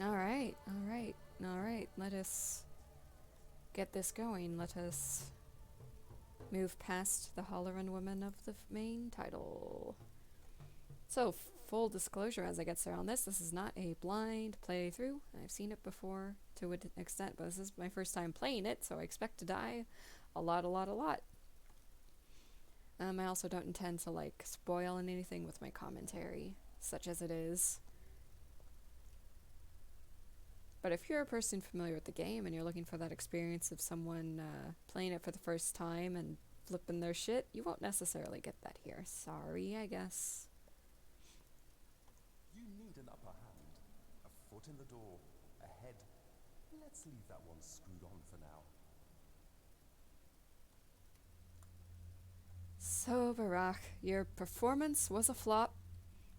Alright, alright, alright. Let us get this going. Let us move past the Holleran woman of the main title. So, full disclosure as I get started on this is not a blind playthrough. I've seen it before to an extent, but this is my first time playing it, so I expect to die a lot. I also don't intend to, like, spoil anything with my commentary, such as it is. But if you're a person familiar with the game and you're looking for that experience of someone playing it for the first time and flipping their shit, you won't necessarily get that here. Sorry, I guess. You need an upper hand, a foot in the door, a head. Let's leave that one screwed on for now. So, Barak, your performance was a flop.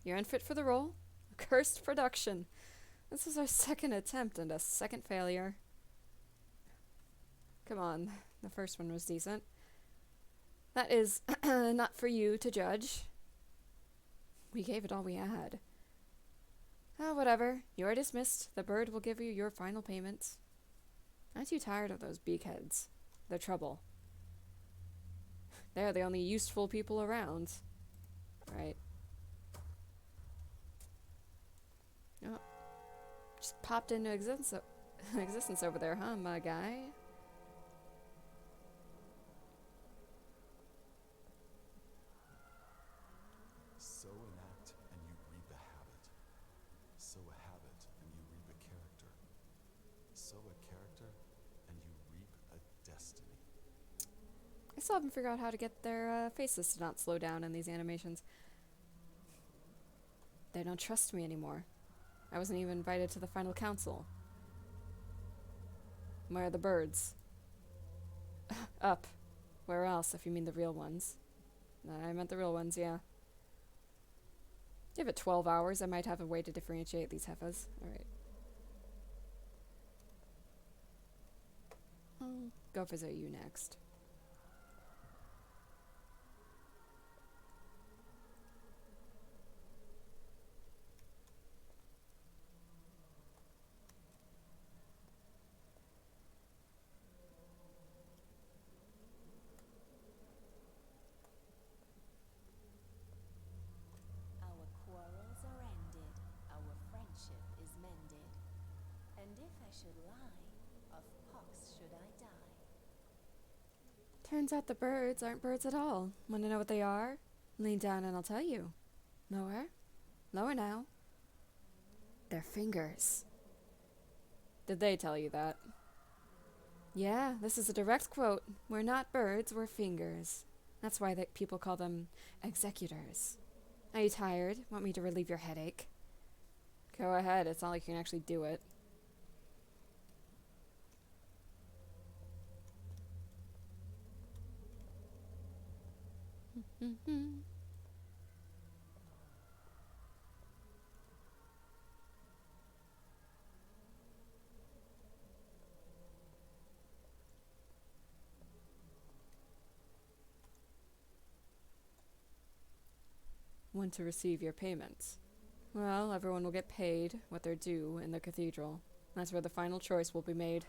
You're unfit for the role. A cursed production. This is our second attempt and a second failure. Come on, the first one was decent. That is not for you to judge. We gave it all we had. Oh, whatever. You're dismissed. The bird will give you your final payment. Aren't you tired of those beakheads? They're trouble. They're the only useful people around. Right. Oh. Just popped into existence over there, huh, my guy? Sow an act and you reap a habit. Sow a habit and you reap a character. Sow a character and you reap a destiny. I still haven't figured out how to get their faces to not slow down in these animations. They don't trust me anymore. I wasn't even invited to the final council. Where are the birds? Up. Where else, if you mean the real ones? I meant the real ones, yeah. Give it 12 hours, I might have a way to differentiate these heifers. Alright. I'll go visit you next. Our quarrels are ended, our friendship is mended. And if I should lie, of pox should I die. Turns out the birds aren't birds at all. Want to know what they are? Lean down and I'll tell you. Lower? Lower now. They're fingers. Did they tell you that? Yeah, this is a direct quote. We're not birds, we're fingers. That's why people call them executors. Are you tired? Want me to relieve your headache? Go ahead, it's not like you can actually do it. Want to receive your payments? Well, everyone will get paid what they're due in the cathedral. That's where the final choice will be made.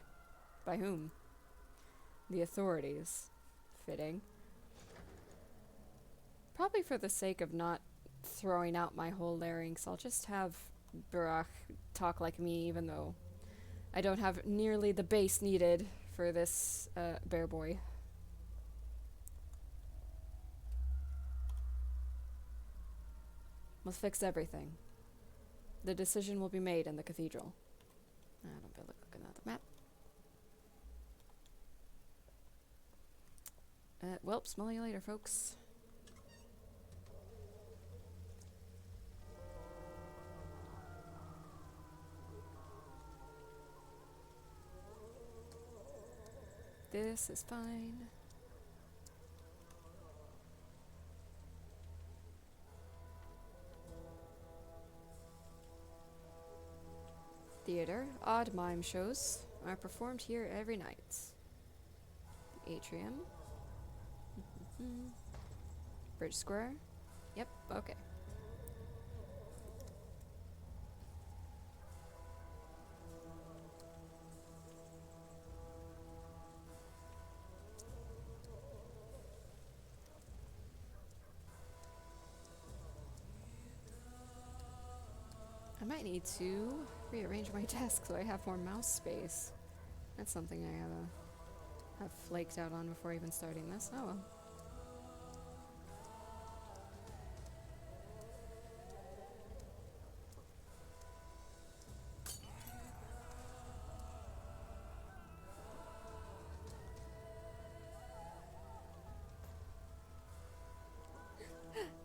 By whom? The authorities. Fitting. Probably for the sake of not throwing out my whole larynx, I'll just have Barak talk like me, even though I don't have nearly the bass needed for this bear boy. We'll fix everything. The decision will be made in the cathedral. I don't feel like looking at the map. Well, smell you later, folks. This is fine. Theater, odd mime shows are performed here every night. The atrium. Bridge Square. Yep, okay. might need to rearrange my desk so I have more mouse space. That's something I have flaked out on before even starting this. Oh well.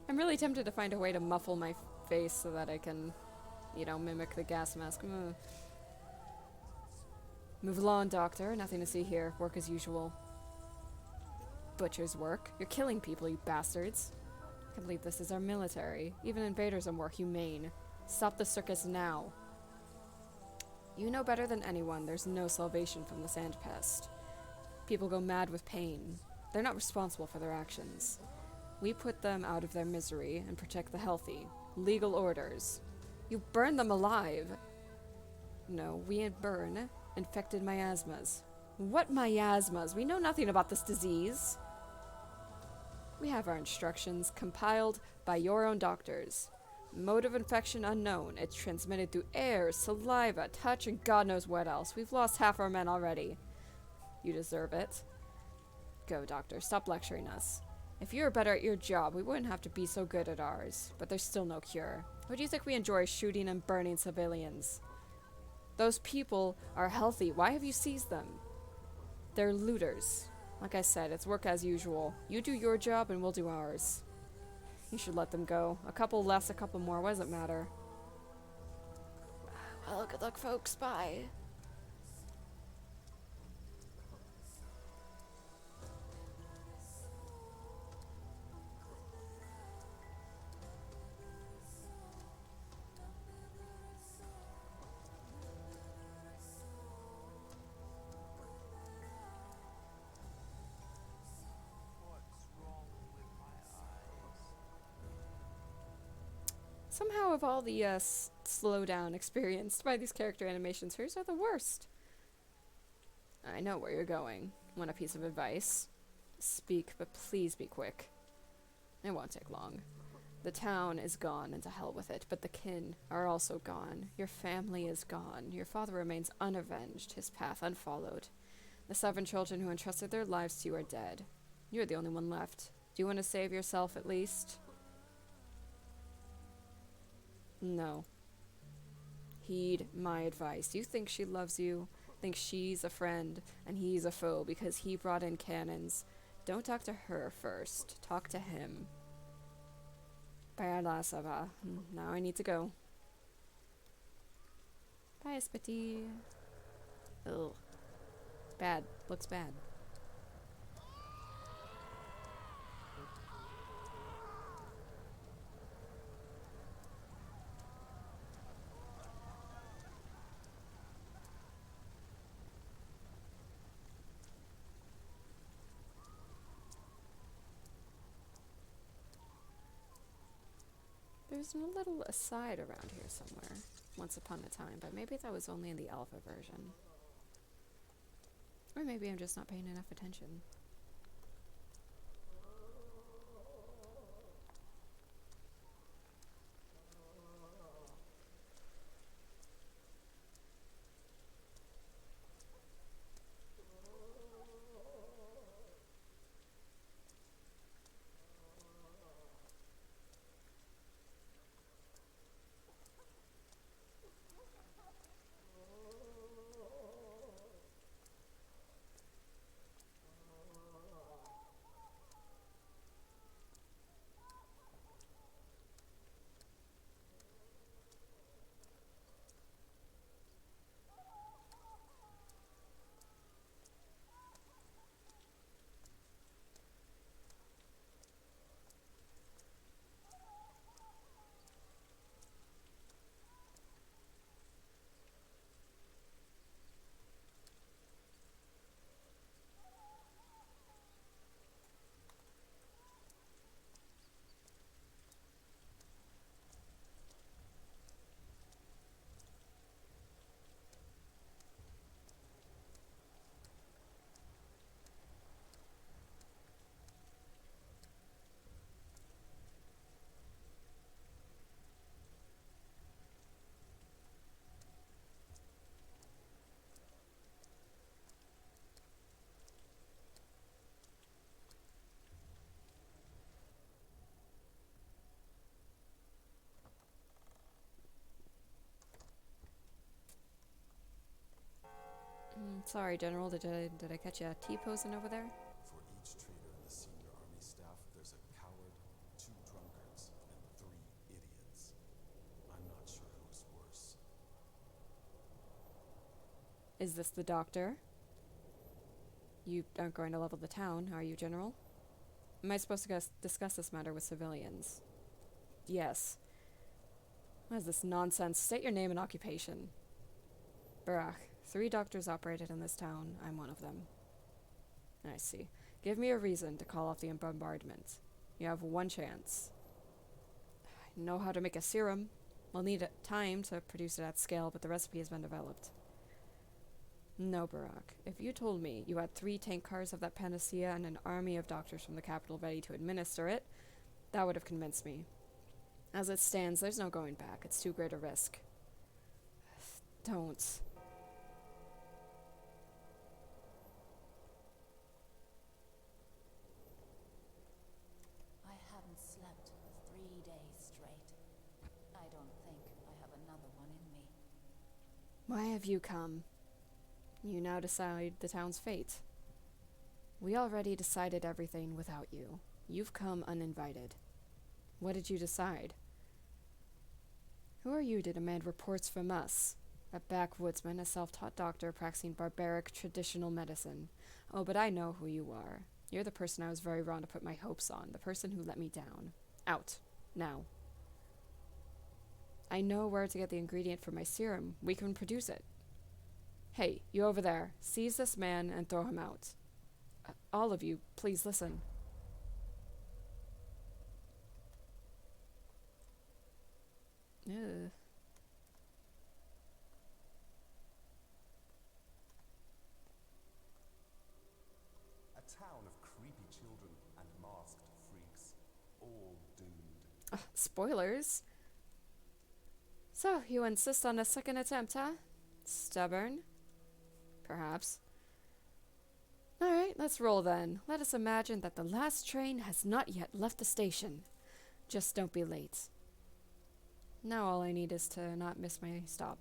I'm really tempted to find a way to muffle my face so that I can, you know, mimic the gas mask. Move along, Doctor. Nothing to see here. Work as usual. Butcher's work. You're killing people, you bastards. I can't believe this is our military. Even invaders are more humane. Stop the circus now. You know better than anyone there's no salvation from the sand pest. People go mad with pain. They're not responsible for their actions. We put them out of their misery and protect the healthy. Legal orders. You burn them alive. No, we burn infected miasmas. What miasmas? We know nothing about this disease. We have our instructions compiled by your own doctors. Mode of infection unknown. It's transmitted through air, saliva, touch, and God knows what else. We've lost half our men already. You deserve it. Go, Doctor. Stop lecturing us. If you were better at your job, we wouldn't have to be so good at ours. But there's still no cure. Who do you think we enjoy shooting and burning civilians? Those people are healthy. Why have you seized them? They're looters. Like I said, it's work as usual. You do your job and we'll do ours. You should let them go. A couple less, a couple more. What does it matter? Well, good luck, folks. Bye. Somehow of all the slowdown experienced by these character animations, hers are the worst. I know where you're going. Want a piece of advice? Speak, but please be quick. It won't take long. The town is gone, and to hell with it, but the kin are also gone. Your family is gone. Your father remains unavenged, his path unfollowed. The 7 children who entrusted their lives to you are dead. You're the only one left. Do you want to save yourself at least? No. Heed my advice. You think she loves you, think she's a friend, and he's a foe because he brought in cannons. Don't talk to her first. Talk to him. Now I need to go. Bye, Spitty. Ugh. Bad. Looks bad. There's a little aside around here somewhere, once upon a time, but maybe that was only in the alpha version. Or maybe I'm just not paying enough attention. Sorry, General, did I catch you T-posing over there? For each traitor in the senior army staff, there's a coward, 2 drunkards, and 3 idiots. I'm not sure who's worse. Is this the doctor? You aren't going to level the town, are you, General? Am I supposed to discuss this matter with civilians? Yes. What is this nonsense? State your name and occupation. Barak, 3 doctors operated in this town. I'm one of them. I see. Give me a reason to call off the bombardment. You have 1 chance. I know how to make a serum. We'll need time to produce it at scale, but the recipe has been developed. No, Barak. If you told me you had 3 tank cars of that panacea and an army of doctors from the capital ready to administer it, that would have convinced me. As it stands, there's no going back. It's too great a risk. Don't. I haven't slept for 3 days straight. I don't think I have another one in me. Why have you come? You now decide the town's fate. We already decided everything without you. You've come uninvited. What did you decide? Who are you to demand reports from us? A backwoodsman, a self-taught doctor practicing barbaric traditional medicine. Oh, but I know who you are. You're the person I was very wrong to put my hopes on. The person who let me down. Out. Now. I know where to get the ingredient for my serum. We can produce it. Hey, you over there. Seize this man and throw him out. All of you, please listen. Ugh. A town of creepy children and masked freaks, all doomed. Spoilers. So, you insist on a second attempt, huh? Stubborn? Perhaps. Alright, let's roll then. Let us imagine that the last train has not yet left the station. Just don't be late. Now all I need is to not miss my stop.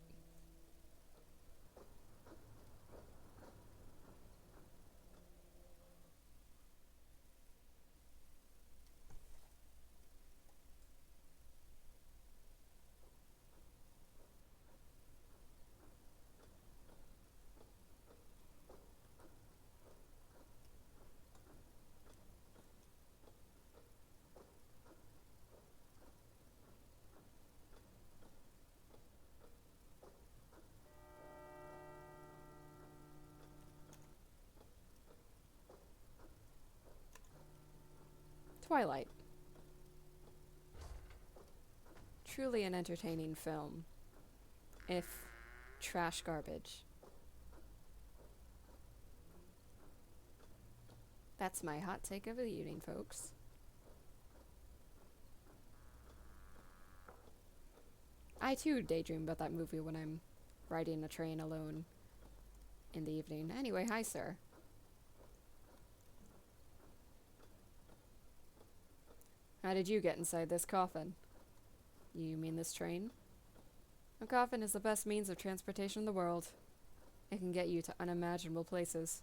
Twilight. Truly an entertaining film. If trash garbage. That's my hot take of the evening, folks. I too daydream about that movie when I'm riding a train alone in the evening. Anyway, hi, sir. How did you get inside this coffin? You mean this train? A coffin is the best means of transportation in the world. It can get you to unimaginable places.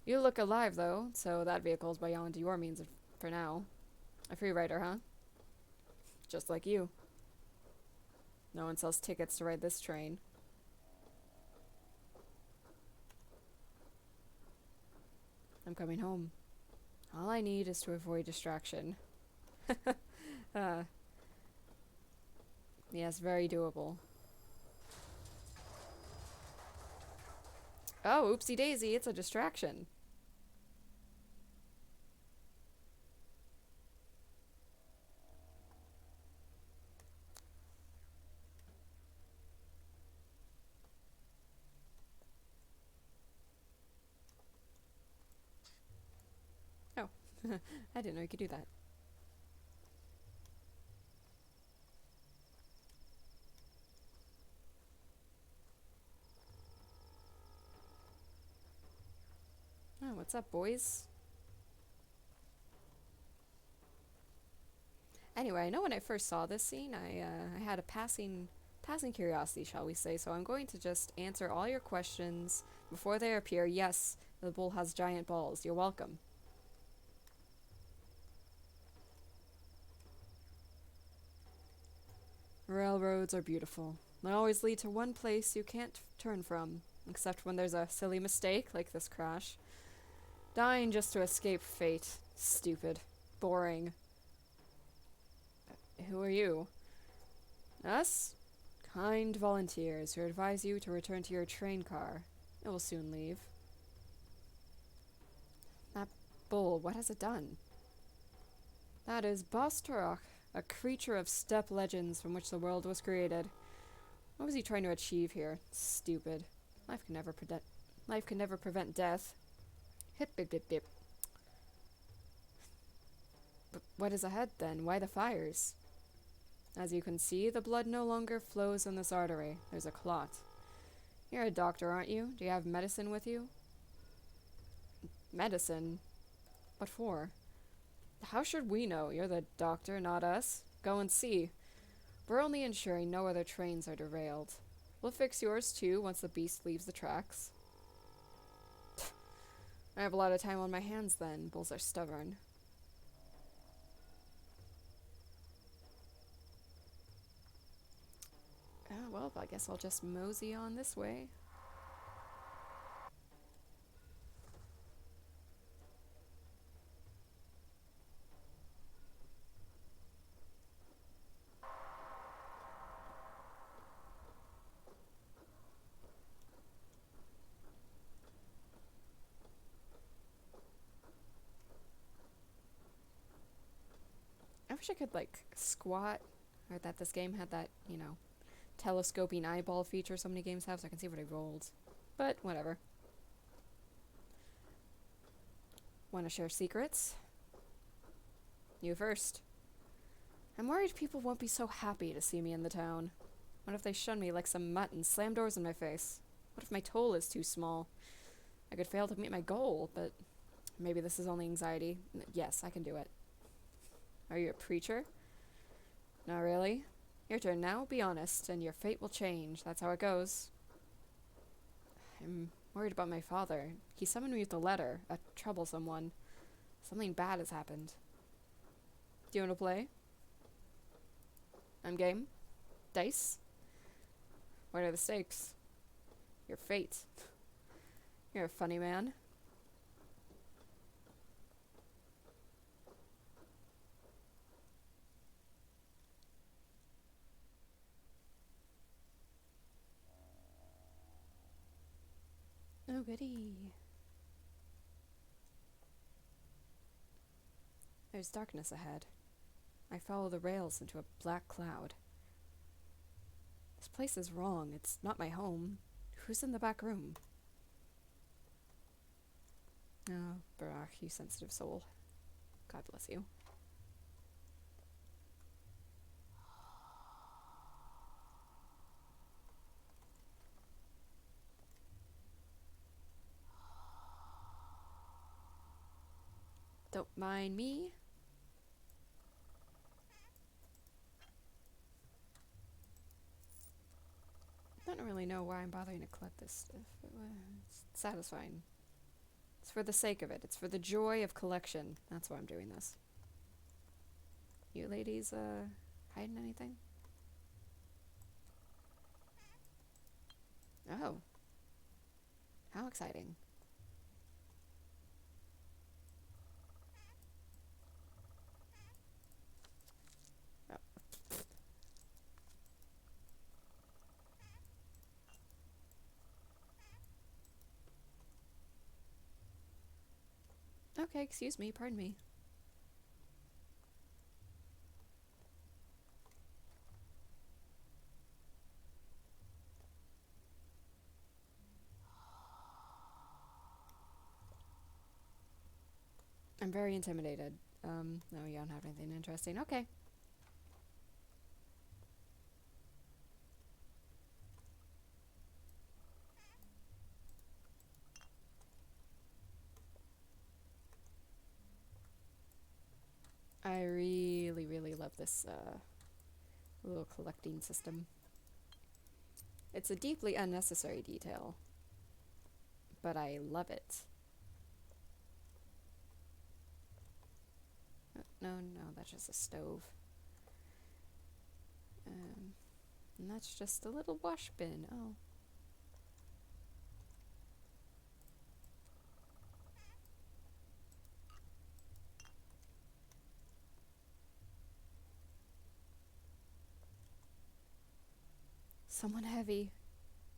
You look alive, though, so that vehicle's beyond your means for now. A free rider, huh? Just like you. No one sells tickets to ride this train. I'm coming home. All I need is to avoid distraction. Yes, very doable. Oh, oopsie daisy, it's a distraction. Oh, I didn't know you could do that. Oh, what's up, boys? Anyway, I know when I first saw this scene, I had a passing passing curiosity, shall we say, so I'm going to just answer all your questions before they appear. Yes, the bull has giant balls. You're welcome. Railroads are beautiful. They always lead to one place you can't turn from, except when there's a silly mistake, like this crash. Dying just to escape fate. Stupid. Boring. Who are you? Us? Kind volunteers who advise you to return to your train car. It will soon leave. That bull, what has it done? That is Bastarach, a creature of steppe legends from which the world was created. What was he trying to achieve here? Stupid. Life can never prevent death. Hip bip bip bip. But what is ahead then? Why the fires? As you can see, the blood no longer flows in this artery. There's a clot. You're a doctor, aren't you? Do you have medicine with you? Medicine? What for? How should we know? You're the doctor, not us. Go and see. We're only ensuring no other trains are derailed. We'll fix yours too once the beast leaves the tracks. I have a lot of time on my hands then. Bulls are stubborn. Well, I guess I'll just mosey on this way. I wish I could, like, squat, or that this game had that, you know, telescoping eyeball feature so many games have, so I can see what I rolled. But, whatever. Want to share secrets? You first. I'm worried people won't be so happy to see me in the town. What if they shun me like some mutt and slam doors in my face? What if my toll is too small? I could fail to meet my goal, but maybe this is only anxiety. Yes, I can do it. Are you a preacher? Not really. Your turn now, be honest, and your fate will change. That's how it goes. I'm worried about my father. He summoned me with a letter, a troublesome one. Something bad has happened. Do you want to play? I'm game. Dice? What are the stakes? Your fate. You're a funny man. Oh, goody. There's darkness ahead. I follow the rails into a black cloud. This place is wrong. It's not my home. Who's in the back room? Oh, Barach, you sensitive soul. God bless you. Don't mind me. I don't really know why I'm bothering to collect this stuff. It's satisfying. It's for the sake of it. It's for the joy of collection. That's why I'm doing this. You ladies, hiding anything? Oh. How exciting. Okay, excuse me, pardon me. I'm very intimidated. No, you don't have anything interesting. Okay. I really, really love this, little collecting system. It's a deeply unnecessary detail, but I love it. No, that's just a stove. And that's just a little wash bin. Oh. Someone heavy.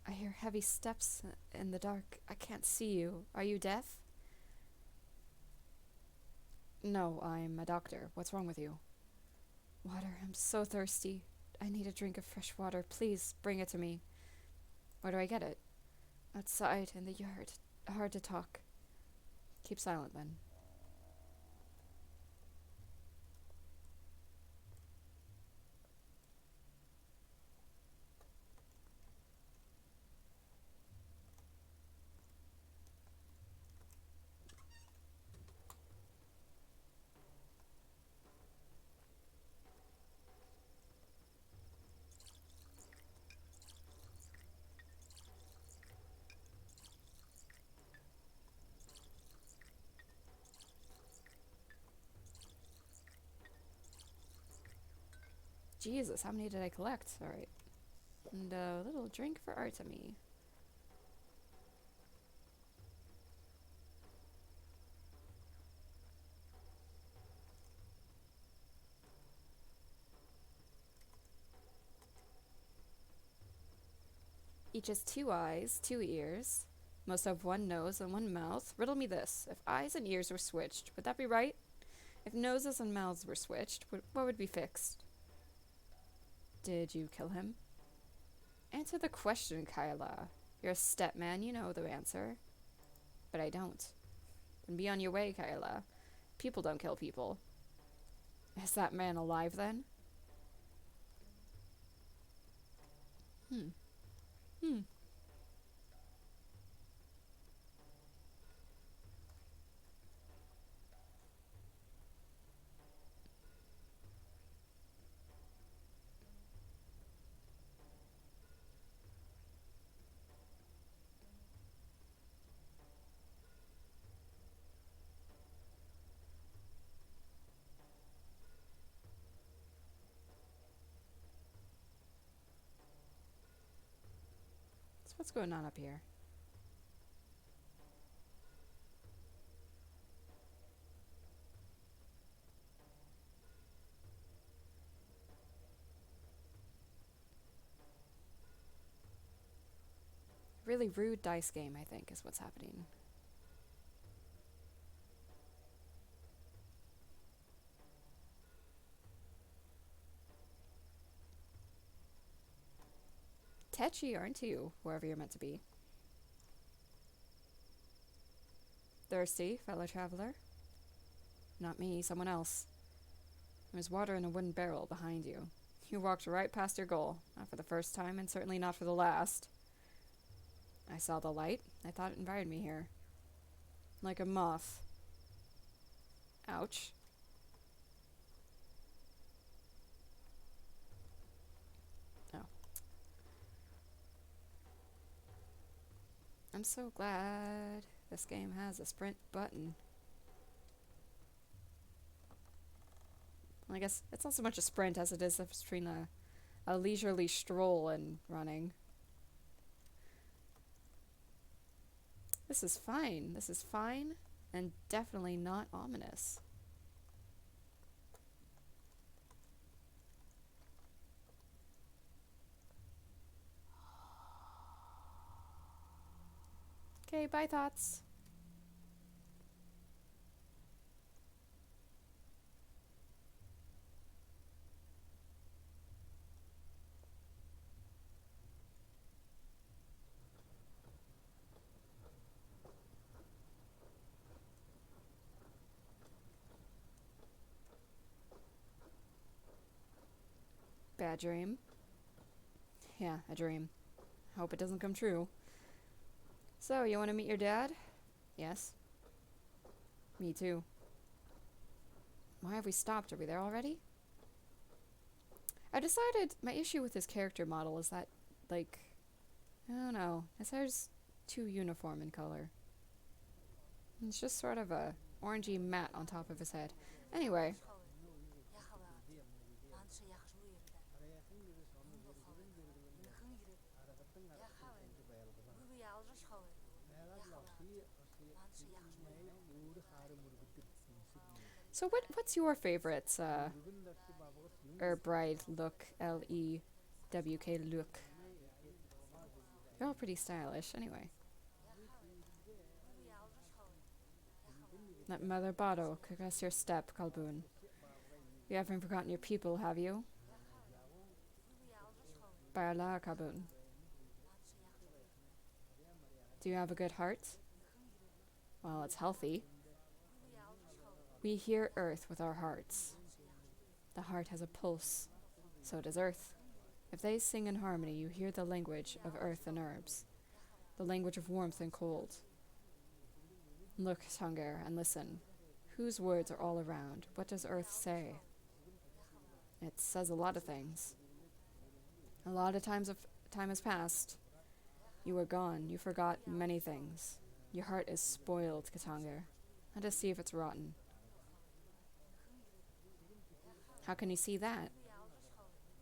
I hear heavy steps in the dark. I can't see you. Are you deaf? No, I'm a doctor. What's wrong with you? Water. I'm so thirsty. I need a drink of fresh water. Please, bring it to me. Where do I get it? Outside, in the yard. Hard to talk. Keep silent, then. Jesus, how many did I collect? Alright. And a little drink for Artemy. Each has 2 eyes, 2 ears. Most have 1 nose and 1 mouth. Riddle me this. If eyes and ears were switched, would that be right? If noses and mouths were switched, what would be fixed? Did you kill him? Answer the question, Kyla. You're a stepman, you know the answer. But I don't. Then be on your way, Kyla. People don't kill people. Is that man alive, then? Hmm. So what's going on up here? Really rude dice game, I think, is what's happening. Tetchy, aren't you? Wherever you're meant to be. Thirsty, fellow traveler? Not me, someone else. There's water in a wooden barrel behind you. You walked right past your goal. Not for the first time, and certainly not for the last. I saw the light. I thought it invited me here. Like a moth. Ouch. Oh. I'm so glad this game has a sprint button. Well, I guess it's not so much a sprint as it is between a leisurely stroll and running. This is fine. This is fine and definitely not ominous. Okay, bye thoughts. Bad dream. Yeah, a dream. Hope it doesn't come true. So, you want to meet your dad? Yes. Me too. Why have we stopped? Are we there already? I decided my issue with this character model is that, like, I don't know. His hair's too uniform in color. It's just sort of a orangey mat on top of his head. Anyway, so what's your favorite bride look? Lewk look. They're all pretty stylish, anyway. That Mother Botto, caress your step, Kalboon. You haven't forgotten your people, have you? Barla Kalboon. Do you have a good heart? Well, it's healthy. We hear earth with our hearts. The heart has a pulse. So does earth. If they sing in harmony, you hear the language of earth and herbs. The language of warmth and cold. Look, Tanger, and listen. Whose words are all around? What does earth say? It says a lot of things. A lot of time has passed. You were gone. You forgot many things. Your heart is spoiled, Katanger. Let us see if it's rotten. How can you see that?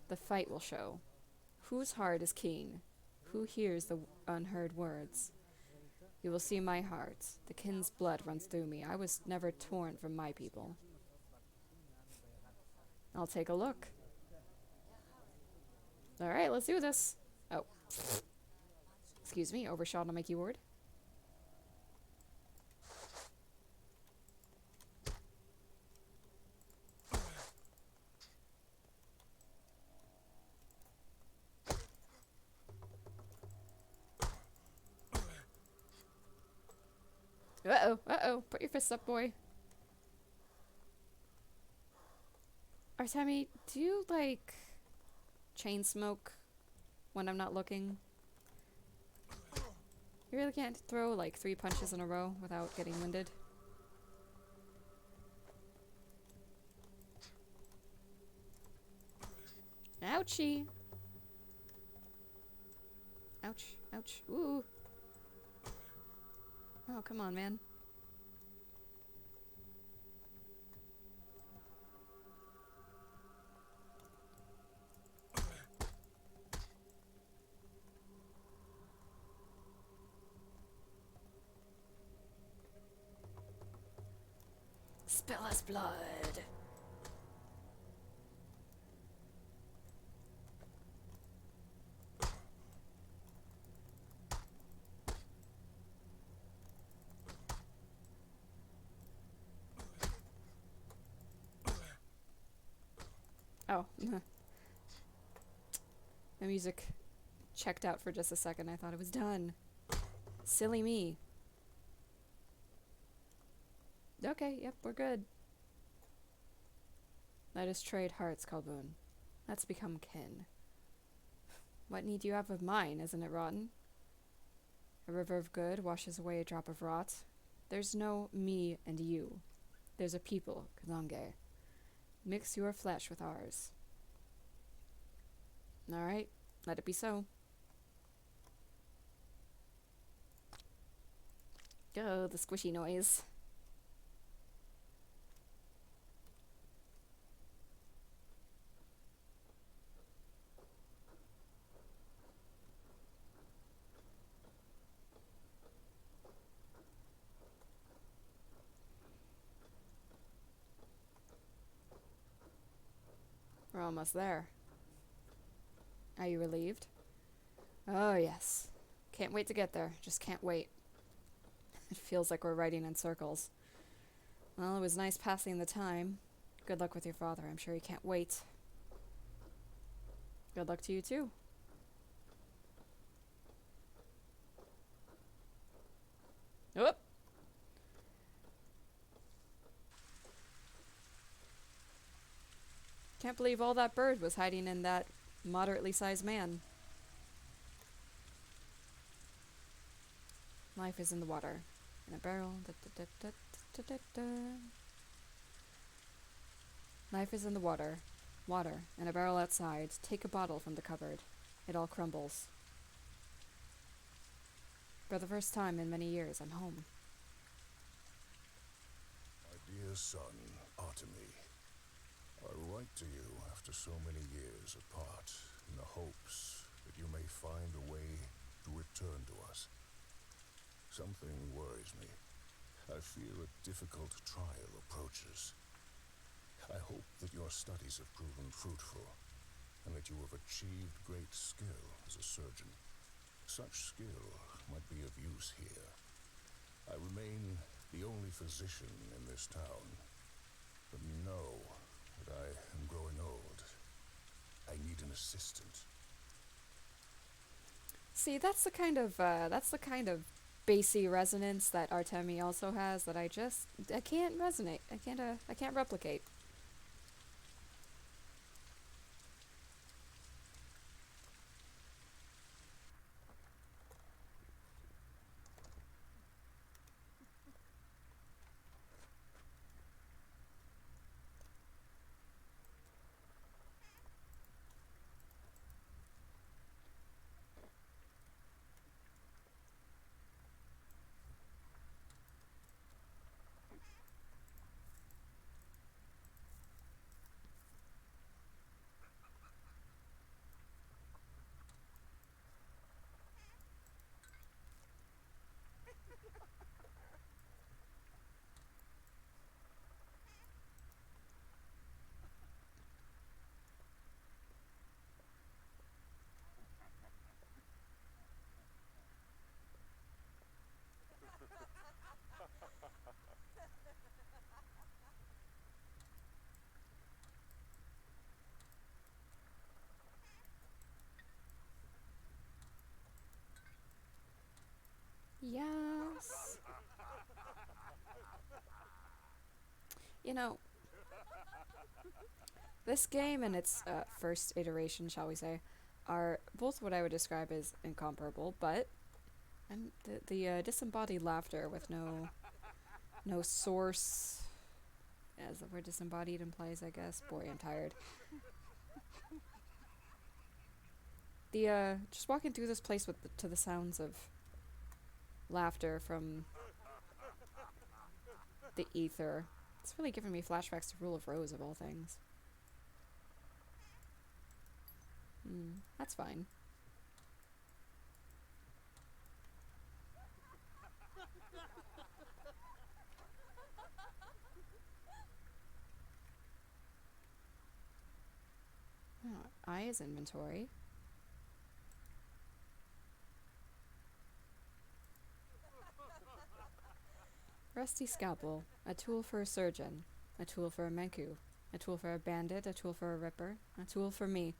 The fight will show. Whose heart is keen? Who hears the unheard words? You will see my heart. The kin's blood runs through me. I was never torn from my people. I'll take a look. Alright, let's do this. Oh. Excuse me, overshot on my keyboard. Uh-oh. Put your fists up, boy. Artemi, do you, like, chain smoke when I'm not looking? You really can't throw, like, 3 punches in a row without getting winded? Ouchie! Ouch. Ooh. Oh, come on, man. Spill his blood. Oh. The music checked out for just a second. I thought it was done. Silly me. Okay, yep, we're good. Let us trade hearts, Kalboon. Let's become kin. What need you have of mine? Isn't it rotten? A river of good washes away a drop of rot. There's no me and you. There's a people, Kazange. Mix your flesh with ours. Alright, let it be so. Oh, the squishy noise. We're almost there. Are you relieved? Oh, yes. Can't wait to get there. Just can't wait. It feels like we're riding in circles. Well, it was nice passing the time. Good luck with your father. I'm sure he can't wait. Good luck to you, too. Whoop! Can't believe all that bird was hiding in that moderately sized man. Life is in the water. In a barrel. Life is in the water. Water. In a barrel outside. Take a bottle from the cupboard. It all crumbles. For the first time in many years, I'm home. My dear son, Artemy, I write to you after so many years apart in the hopes that you may find a way to return to us. Something worries me. I fear a difficult trial approaches. I hope that your studies have proven fruitful, and that you have achieved great skill as a surgeon. Such skill might be of use here. I remain the only physician in this town, but know that I am growing old. I need an assistant. See, that's the kind of bassy resonance that Artemi also has that I can't resonate. I can't replicate. Yes. You know, this game and its first iteration, shall we say, are both what I would describe as incomparable, but and the disembodied laughter with no source, as the word disembodied implies, I guess. Boy, I'm tired. The just walking through this place to the sounds of laughter from the ether. It's really giving me flashbacks to Rule of Rose of all things. That's fine. Oh, eyes inventory. Rusty scalpel, a tool for a surgeon, a tool for a Menku, a tool for a bandit, a tool for a ripper, a tool for me.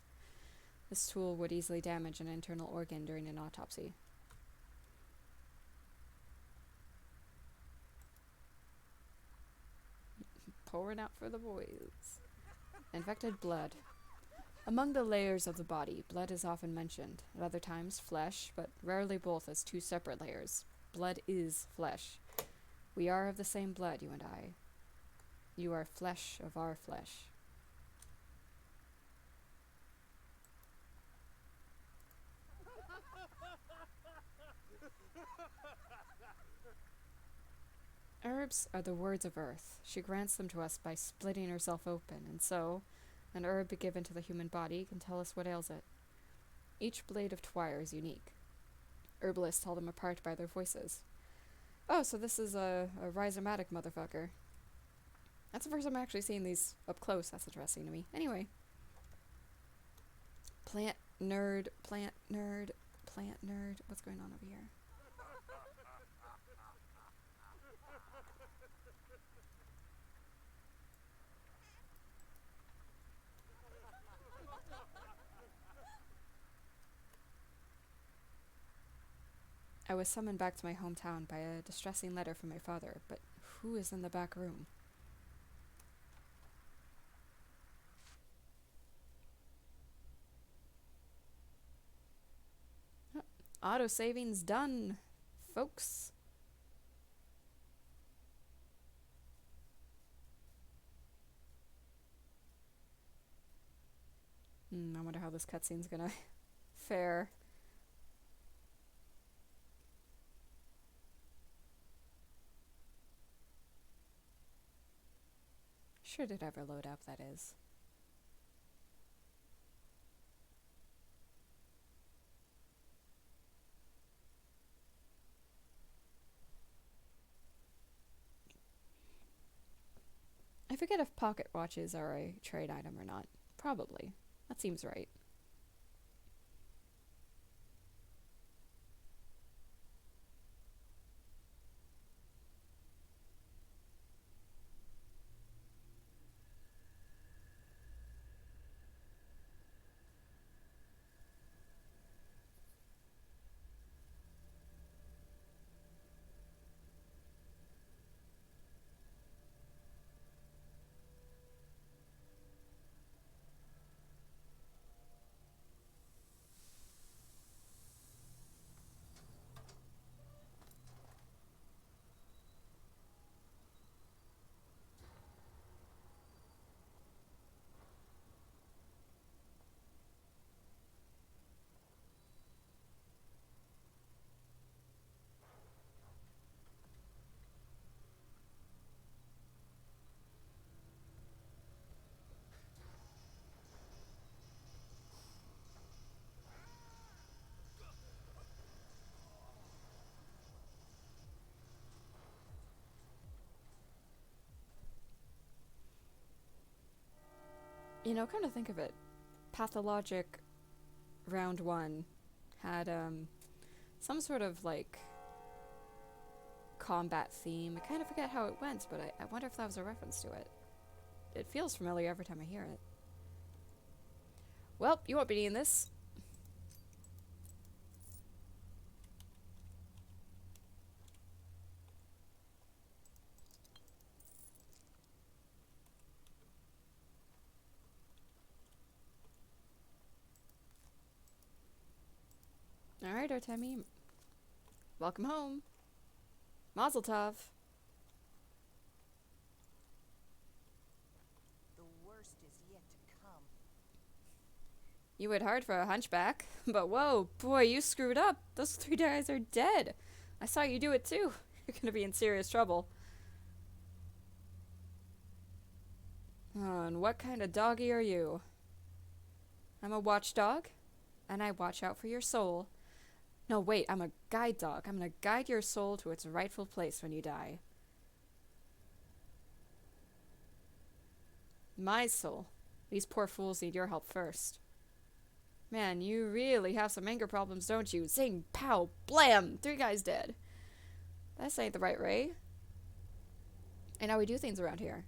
This tool would easily damage an internal organ during an autopsy. Pouring out for the boys. Infected blood. Among the layers of the body, blood is often mentioned. At other times, flesh, but rarely both as two separate layers. Blood is flesh. We are of the same blood, you and I. You are flesh of our flesh. Herbs are the words of earth. She grants them to us by splitting herself open, and so, an herb given to the human body can tell us what ails it. Each blade of Twire is unique. Herbalists tell them apart by their voices. Oh, so this is a rhizomatic motherfucker. That's the first time I'm actually seeing these up close. That's interesting to me. Anyway. Plant nerd, plant nerd, plant nerd. What's going on over here? I was summoned back to my hometown by a distressing letter from my father, but who is in the back room? Oh, auto savings done, folks. I wonder how this cutscene's gonna fare. Should it ever load up, that is. I forget if pocket watches are a trade item or not. Probably. That seems right. You know, come to think of it, Pathologic round 1 had some sort of like combat theme. I kind of forget how it went, but I wonder if that was a reference to it. It feels familiar every time I hear it. Well, you won't be needing this. Alright, Artemi. Welcome home. Mazel tov. The worst is yet to come. You hit hard for a hunchback. But whoa, boy, you screwed up. Those 3 guys are dead. I saw you do it too. You're gonna be in serious trouble. Oh, and what kind of doggy are you? I'm a watchdog, and I watch out for your soul. No, wait, I'm a guide dog. I'm gonna guide your soul to its rightful place when you die. My soul. These poor fools need your help first. Man, you really have some anger problems, don't you? Zing, pow, blam! 3 guys dead. This ain't the right way. And how we do things around here.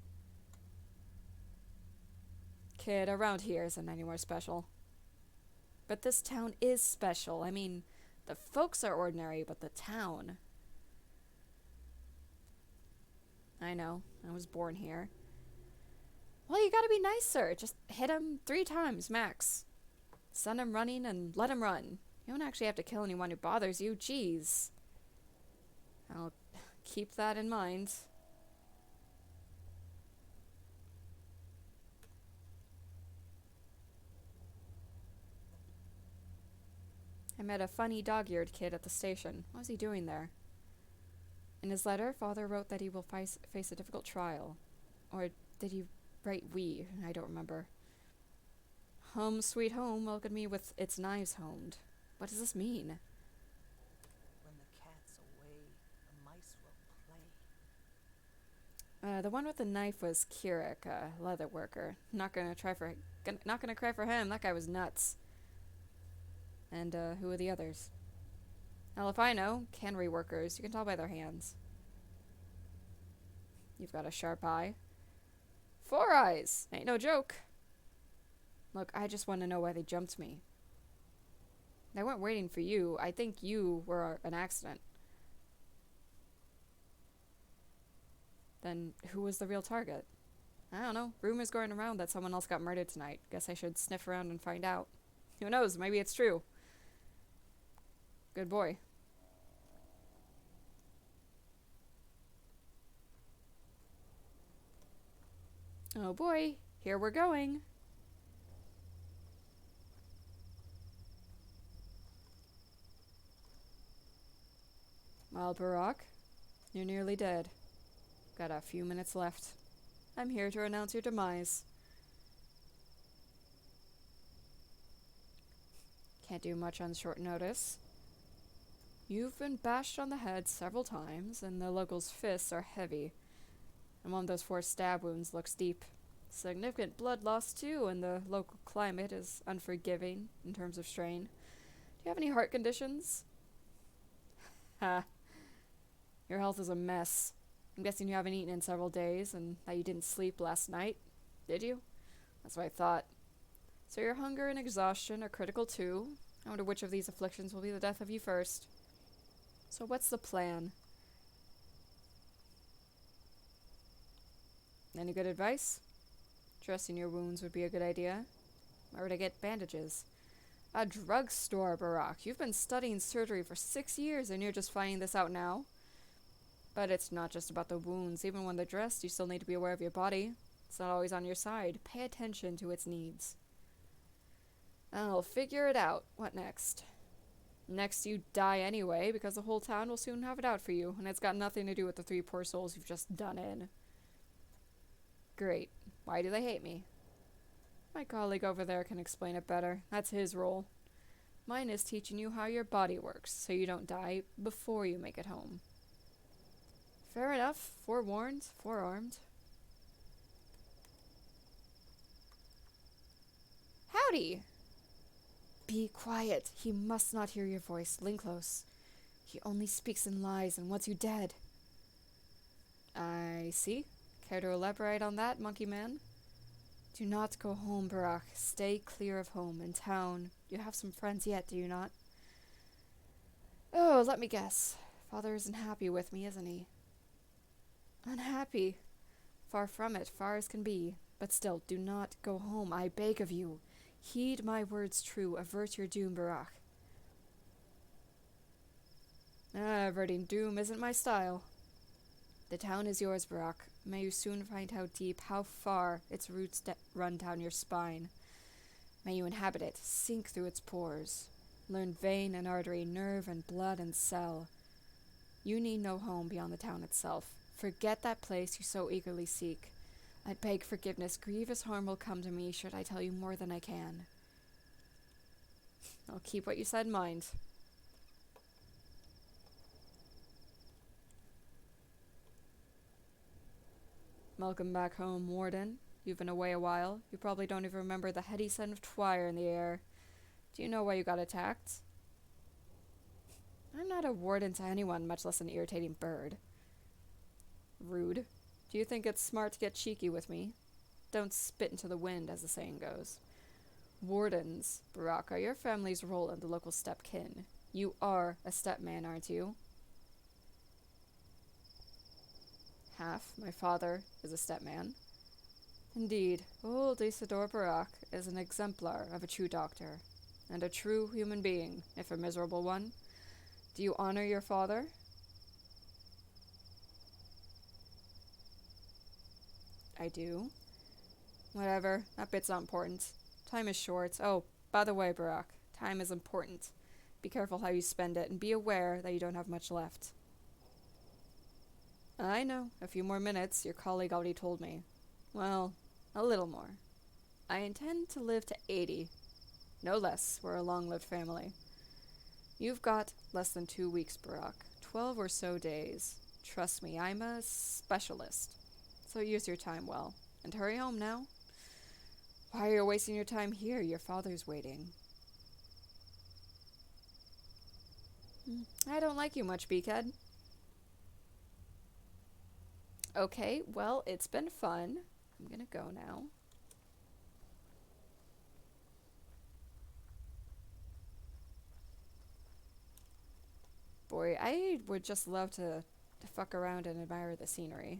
Kid, around here isn't any more special. But this town is special. I mean, the folks are ordinary, but the town... I know, I was born here. Well, you gotta be nicer. Just hit him 3 times, max. Send him running and let him run. You don't actually have to kill anyone who bothers you. Jeez. I'll keep that in mind. I met a funny dog-eared kid at the station. What was he doing there? In his letter, Father wrote that he will face a difficult trial. Or did he write we? I don't remember. Home sweet home welcomed me with its knives honed. What does this mean? When the cat's away, the mice will play. The one with the knife was Kirik, a leather worker. Not gonna cry for him. That guy was nuts. And who are the others? Well, if I know, cannery workers. You can tell by their hands. You've got a sharp eye. 4 eyes. Ain't no joke. Look, I just want to know why they jumped me. They weren't waiting for you. I think you were an accident. Then who was the real target? I don't know. Rumors going around that someone else got murdered tonight. Guess I should sniff around and find out. Who knows? Maybe it's true. Good boy. Oh boy, here we're going. Well, Barack, you're nearly dead. Got a few minutes left. I'm here to announce your demise. Can't do much on short notice. You've been bashed on the head several times, and the locals' fists are heavy. And one of those 4 stab wounds looks deep. Significant blood loss, too, and the local climate is unforgiving in terms of strain. Do you have any heart conditions? Ha. Your health is a mess. I'm guessing you haven't eaten in several days, and that you didn't sleep last night. Did you? That's what I thought. So your hunger and exhaustion are critical, too. I wonder which of these afflictions will be the death of you first. So what's the plan? Any good advice? Dressing your wounds would be a good idea. Where would I get bandages? A drugstore, Barack. You've been studying surgery for 6 years and you're just finding this out now. But it's not just about the wounds. Even when they're dressed, you still need to be aware of your body. It's not always on your side. Pay attention to its needs. I'll figure it out. What next? Next, you die anyway, because the whole town will soon have it out for you, and it's got nothing to do with the 3 poor souls you've just done in. Great. Why do they hate me? My colleague over there can explain it better. That's his role. Mine is teaching you how your body works, so you don't die before you make it home. Fair enough. Forewarned, forearmed. Howdy! Be quiet. He must not hear your voice. Lean close. He only speaks in lies and wants you dead. I see. Care to elaborate on that, monkey man? Do not go home, Barack. Stay clear of home. In town. You have some friends yet, do you not? Oh, let me guess. Father isn't happy with me, isn't he? Unhappy? Far from it, far as can be. But still, do not go home, I beg of you. Heed my words true. Avert your doom, Barack. Averting doom isn't my style. The town is yours, Barack. May you soon find how deep, how far its roots run down your spine. May you inhabit it, sink through its pores. Learn vein and artery, nerve and blood and cell. You need no home beyond the town itself. Forget that place you so eagerly seek. I beg forgiveness. Grievous harm will come to me should I tell you more than I can. I'll keep what you said in mind. Welcome back home, Warden. You've been away a while. You probably don't even remember the heady scent of twire in the air. Do you know why you got attacked? I'm not a warden to anyone, much less an irritating bird. Rude. Do you think it's smart to get cheeky with me? Don't spit into the wind, as the saying goes. Wardens, Barack, are your family's role in the local steppe kin. You are a stepman, aren't you? Half. My father is a stepman. Indeed, old Isidore Barack is an exemplar of a true doctor, and a true human being, if a miserable one. Do you honor your father? I do. Whatever, that bit's not important. Time is short. Oh, by the way, Barack, time is important. Be careful how you spend it, and be aware that you don't have much left. I know. A few more minutes, your colleague already told me. Well, a little more. I intend to live to 80. No less. We're a long-lived family. You've got less than 2 weeks, Barack. 12 or so days. Trust me, I'm a specialist. So use your time well. And hurry home now. Why are you wasting your time here? Your father's waiting. I don't like you much, Beakhead. Okay, well, it's been fun. I'm gonna go now. Boy, I would just love to fuck around and admire the scenery.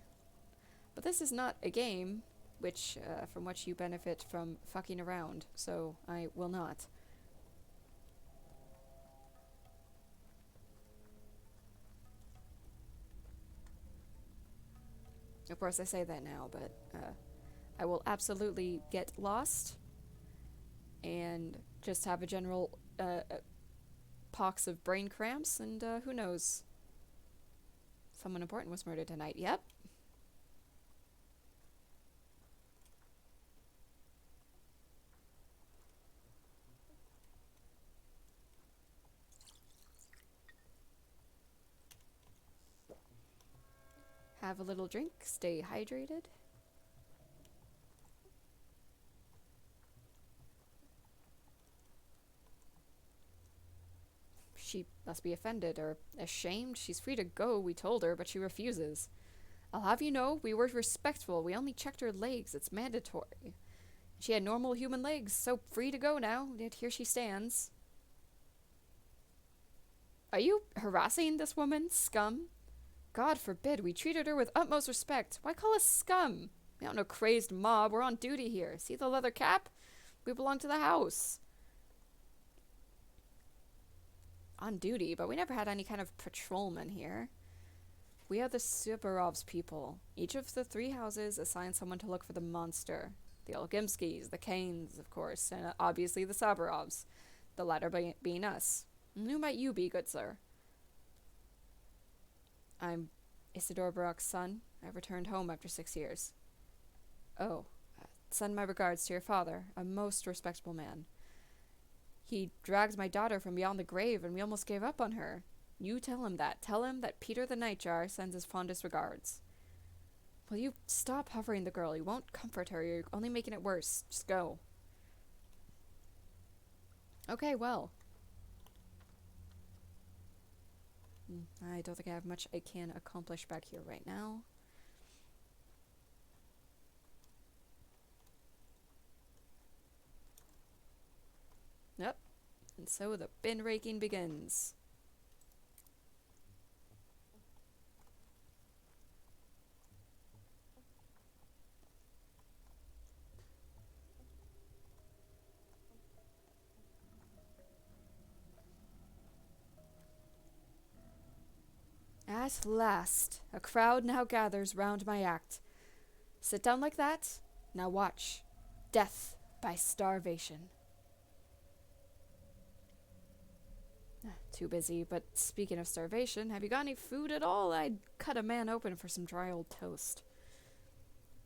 But this is not a game which, from which you benefit from fucking around, so I will not. Of course, I say that now, but I will absolutely get lost and just have a general pox of brain cramps, and who knows? Someone important was murdered tonight. Yep. have a little drink, stay hydrated. She must be offended or ashamed. She's free to go, we told her, but she refuses. I'll have you know, we were respectful. We only checked her legs. It's mandatory. She had normal human legs, so free to go now. Yet here she stands. Are you harassing this woman, scum? God forbid, we treated her with utmost respect. Why call us scum? We aren't no crazed mob. We're on duty here. See the leather cap? We belong to the house. On duty, but we never had any kind of patrolman here. We are the Subarovs people. Each of the 3 houses assigns someone to look for the monster. The Olgimskis, the Kanes, of course, and obviously the Sabarovs. The latter being us. And who might you be, good sir? I'm Isidore Barak's son. I've returned home after 6 years. Oh, send my regards to your father, a most respectable man. He dragged my daughter from beyond the grave, and we almost gave up on her. You tell him that. Tell him that Peter the Nightjar sends his fondest regards. Will you stop hovering the girl? You won't comfort her. You're only making it worse. Just go. Okay, well. I don't think I have much I can accomplish back here right now. Yep. And so the bin raking begins. At last, a crowd now gathers round my act. Sit down like that. Now watch. Death by starvation. Too busy, but speaking of starvation, have you got any food at all? I'd cut a man open for some dry old toast.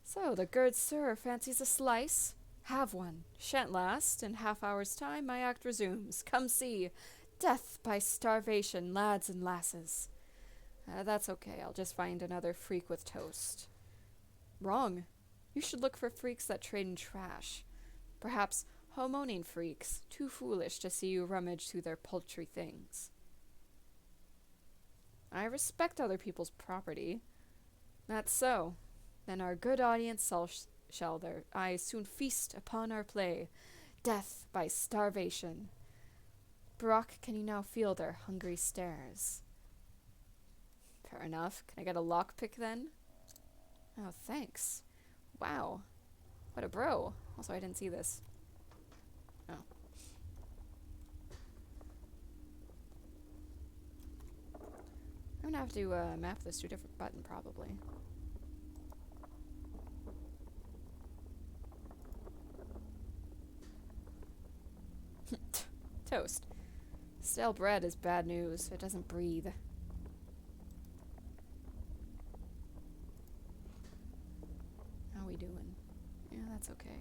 So, the good sir fancies a slice? Have one. Shan't last. In half-hour's time, my act resumes. Come see. Death by starvation, lads and lasses. That's okay. I'll just find another freak with toast. Wrong. You should look for freaks that trade in trash. Perhaps homeowning freaks, too foolish to see you rummage through their paltry things. I respect other people's property. That's so. Then our good audience shall their eyes soon feast upon our play, Death by Starvation. Barak, can you now feel their hungry stares? Fair enough. Can I get a lockpick then? Oh, thanks. Wow. What a bro. Also, I didn't see this. Oh. I'm gonna have to map this to a different button, probably. Toast. Stale bread is bad news. It doesn't breathe. How we doing? Yeah, that's okay.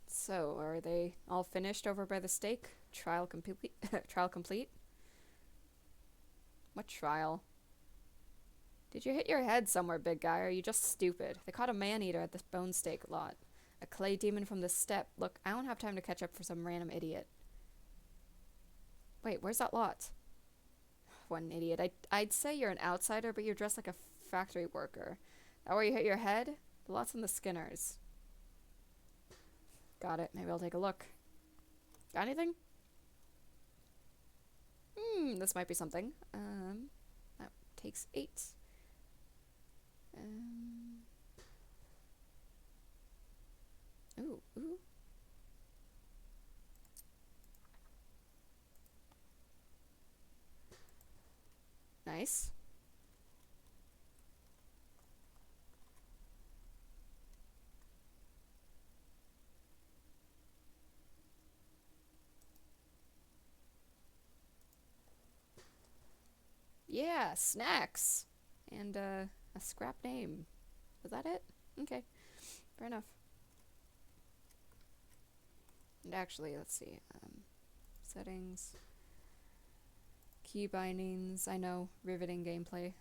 So, are they all finished over by the stake? Trial complete? Trial complete? What trial? Did you hit your head somewhere, big guy, or are you just stupid? They caught a man-eater at this bone stake lot. A clay demon from the steppe. Look, I don't have time to catch up for some random idiot. Wait, where's that lot? One idiot. I'd say you're an outsider, but you're dressed like a factory worker. That where you hit your head? The lot's in the Skinners. Got it. Maybe I'll take a look. Got anything? This might be something. That takes 8. Ooh. Nice. Yeah, snacks. And a scrap name. Was that it? Okay. Fair enough. And actually, let's see. Settings. Key bindings. I know. Riveting gameplay.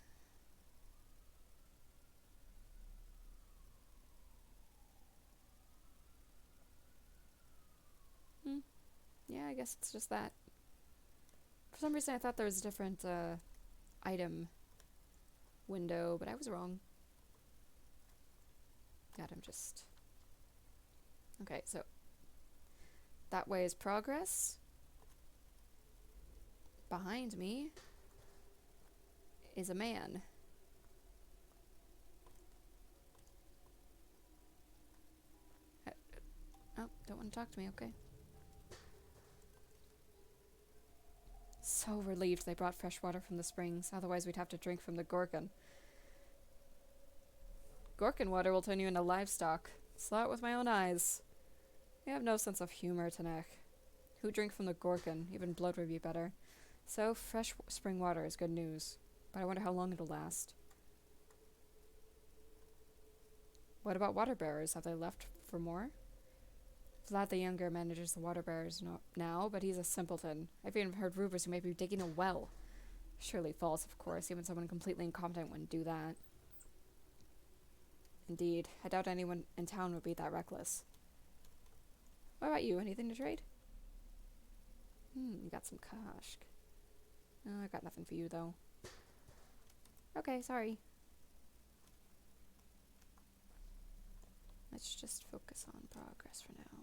Yeah, I guess it's just that. For some reason, I thought there was a different item window, but I was wrong. God, I'm just... Okay, so that way is progress. Behind me is a man. Oh, don't want to talk to me, okay. So relieved they brought fresh water from the springs, otherwise we'd have to drink from the Gorgon. Gorgon water will turn you into livestock. Saw it with my own eyes. You have no sense of humor, Tanek. Who drink from the Gorgon? Even blood would be better. So, fresh spring water is good news. But I wonder how long it'll last. What about water bearers? Have they left for more? Vlad the Younger manages the water bearers now, but he's a simpleton. I've even heard rumors he may be digging a well. Surely false, of course. Even someone completely incompetent wouldn't do that. Indeed. I doubt anyone in town would be that reckless. What about you? Anything to trade? You got some cash. No, I got nothing for you, though. Okay, sorry. Let's just focus on progress for now.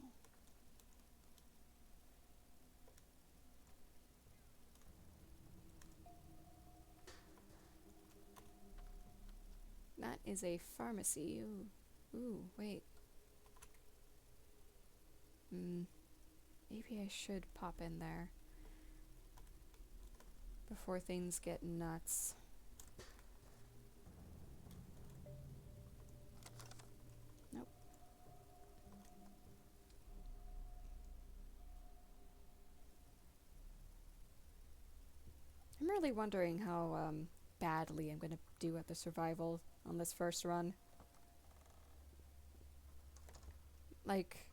That is a pharmacy. Ooh, wait. Maybe I should pop in there before things get nuts. Nope. I'm really wondering how badly I'm gonna do at the survival on this first run. Like,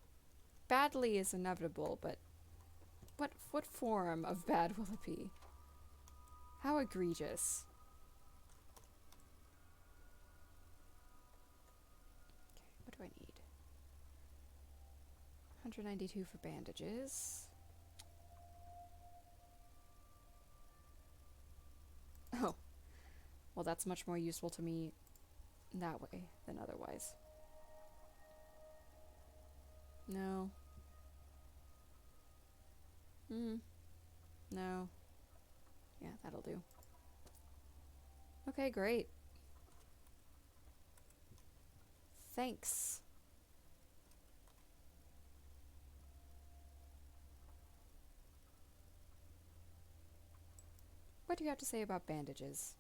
badly is inevitable, but what form of bad will it be? How egregious? Okay, what do I need? 192 for bandages. Oh. Well, that's much more useful to me that way than otherwise. No. No. Yeah, that'll do. Okay, great. Thanks. What do you have to say about bandages?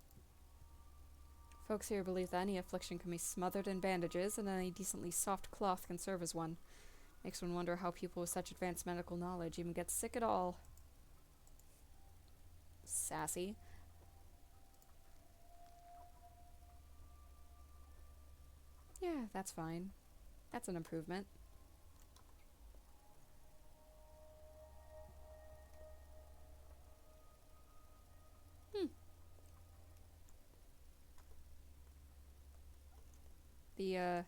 Folks here believe that any affliction can be smothered in bandages, and any decently soft cloth can serve as one. Makes one wonder how people with such advanced medical knowledge even get sick at all. Sassy. Yeah, that's fine. That's an improvement. The,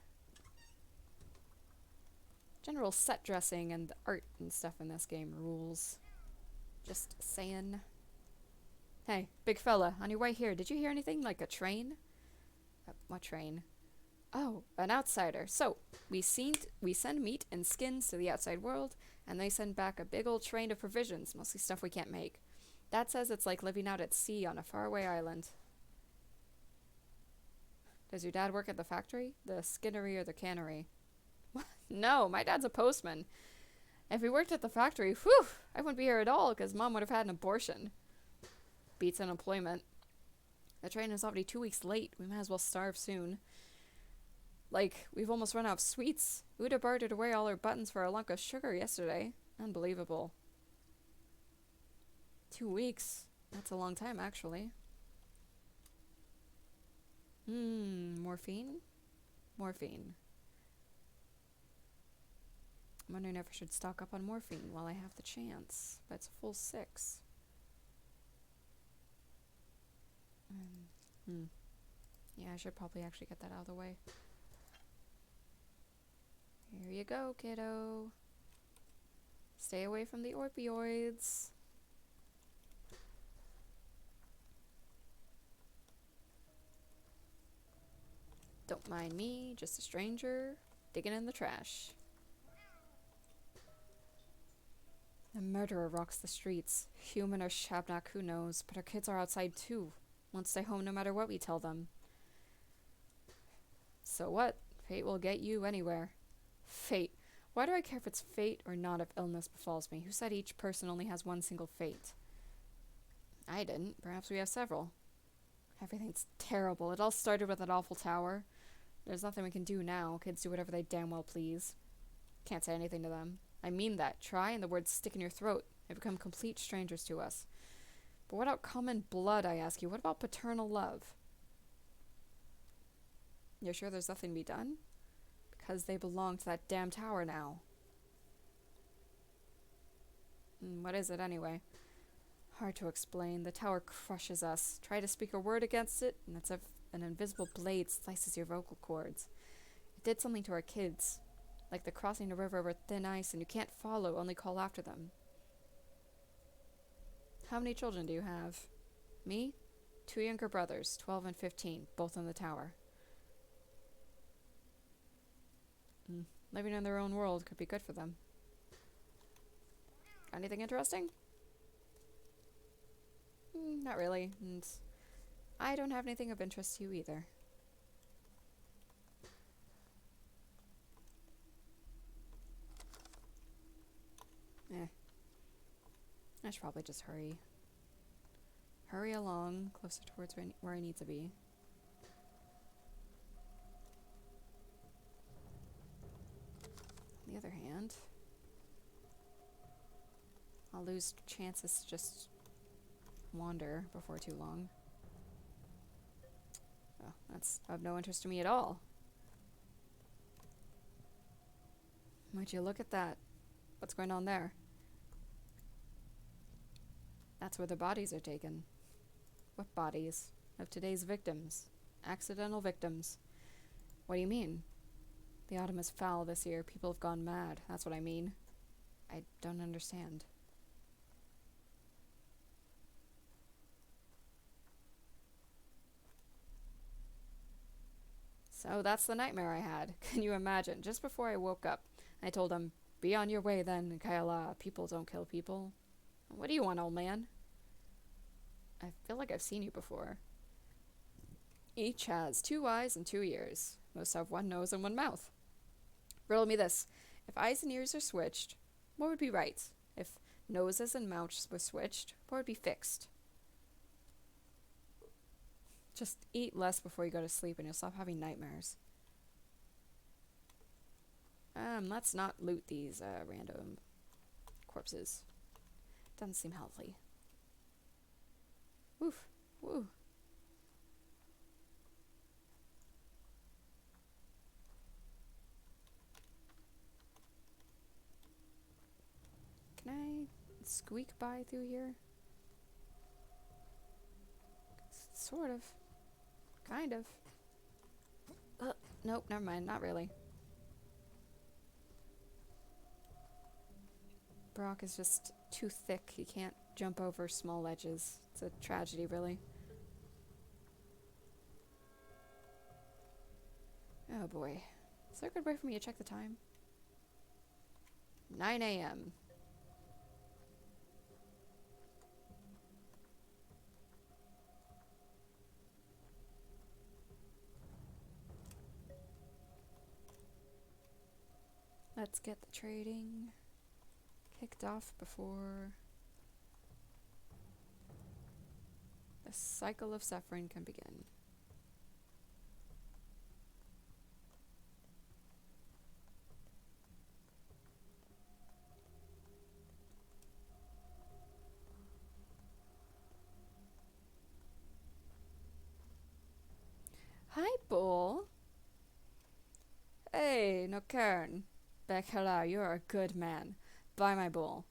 general set dressing and the art and stuff in this game rules. Just saying. Hey, big fella, on your way here, did you hear anything like a train? What train? Oh, an outsider. So, we send meat and skins to the outside world, and they send back a big old train of provisions, mostly stuff we can't make. Dad says it's like living out at sea on a faraway island. Does your dad work at the factory? The skinnery or the cannery? No, my dad's a postman. If he worked at the factory, whew, I wouldn't be here at all, because Mom would have had an abortion. Beats unemployment. The train is already 2 weeks late. We might as well starve soon. Like, we've almost run out of sweets. Uda bartered away all her buttons for a lunk of sugar yesterday. Unbelievable. 2 weeks. That's a long time, actually. Morphine? Morphine. I'm wondering if I should stock up on morphine while I have the chance. But it's a full 6. Yeah, I should probably actually get that out of the way. Here you go, kiddo. Stay away from the opioids. Don't mind me, just a stranger digging in the trash. The murderer rocks the streets. Human or Shabnak, who knows, but our kids are outside too. Won't stay home no matter what we tell them. So what? Fate will get you anywhere. Fate. Why do I care if it's fate or not if illness befalls me? Who said each person only has one single fate? I didn't. Perhaps we have several. Everything's terrible. It all started with that awful tower. There's nothing we can do now. Kids do whatever they damn well please. Can't say anything to them. I mean that. Try and the words stick in your throat. They become complete strangers to us. But what about common blood, I ask you? What about paternal love? You're sure there's nothing to be done? Because they belong to that damn tower now. What is it anyway? Hard to explain. The tower crushes us. Try to speak a word against it, and it's as if an invisible blade slices your vocal cords. It did something to our kids. Like the crossing a river over thin ice and you can't follow, only call after them. How many children do you have? Me? 2 younger brothers, 12 and 15, both in the tower. Living in their own world could be good for them. Anything interesting? Not really, and I don't have anything of interest to you either. I should probably just hurry. Hurry along, closer towards where I need to be. On the other hand, I'll lose chances to just wander before too long. Oh, that's of no interest to me at all. Would you look at that? What's going on there? That's where the bodies are taken. What bodies? Of today's victims. Accidental victims. What do you mean? The autumn is foul this year. People have gone mad. That's what I mean. I don't understand. So that's the nightmare I had. Can you imagine? Just before I woke up, I told him, "Be on your way then, Kaela. People don't kill people." What do you want, old man? I feel like I've seen you before. Each has 2 eyes and 2 ears. Most have 1 nose and 1 mouth. Riddle me this. If eyes and ears are switched, what would be right? If noses and mouths were switched, what would be fixed? Just eat less before you go to sleep and you'll stop having nightmares. Let's not loot these random corpses. Doesn't seem healthy. Oof. Woo. Can I squeak by through here? Sort of. Kind of. Nope, never mind. Not really. Brock is just too thick. He can't jump over small ledges. It's a tragedy, really. Oh boy. Is there a good way for me to check the time? 9 a.m. Let's get the trading kicked off before the cycle of suffering can begin. Hi, Bull. Hey, no Kern. Bekhala, you're a good man. Buy my bull.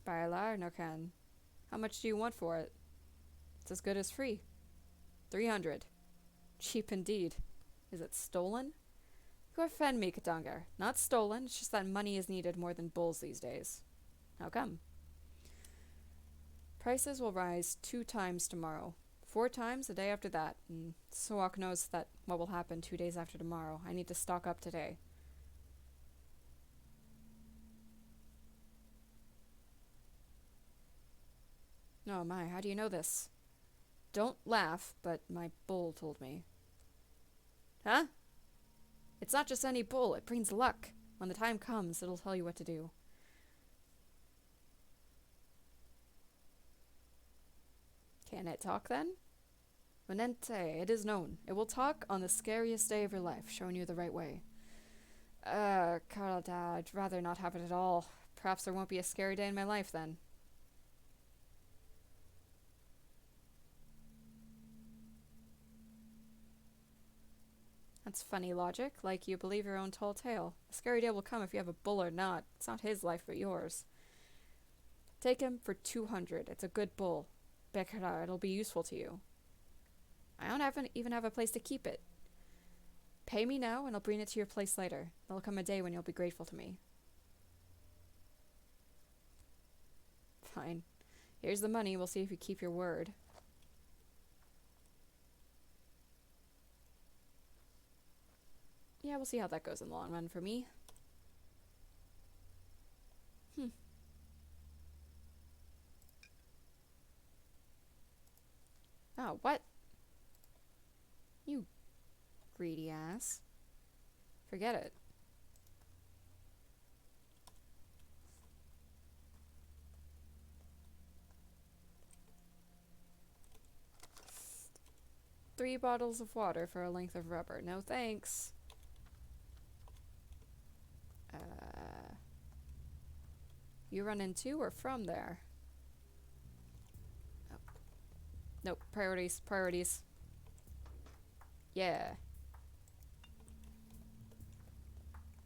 Bailar, no Kern. How much do you want for it? It's as good as free. 300. Cheap indeed. Is it stolen? You offend me, Katangar. Not stolen, it's just that money is needed more than bulls these days. How come? Prices will rise 2 times tomorrow. 4 times the day after that. And Sowak knows that what will happen 2 days after tomorrow. I need to stock up today. Oh my, how do you know this? Don't laugh, but my bull told me. Huh? It's not just any bull, it brings luck. When the time comes, it'll tell you what to do. Can it talk then? Manente, it is known. It will talk on the scariest day of your life, showing you the right way. Karlda, I'd rather not have it at all. Perhaps there won't be a scary day in my life then. That's funny logic, like you believe your own tall tale. A scary day will come if you have a bull or not. It's not his life, but yours. Take him for 200. It's a good bull. Bekara, it'll be useful to you. I don't even have a place to keep it. Pay me now, and I'll bring it to your place later. There'll come a day when you'll be grateful to me. Fine. Here's the money. We'll see if you keep your word. Yeah, we'll see how that goes in the long run for me. Oh, what? You greedy ass. Forget it. Three bottles of water for a length of rubber. No thanks. You run into or from there? Oh. Nope. Priorities. Priorities. Yeah.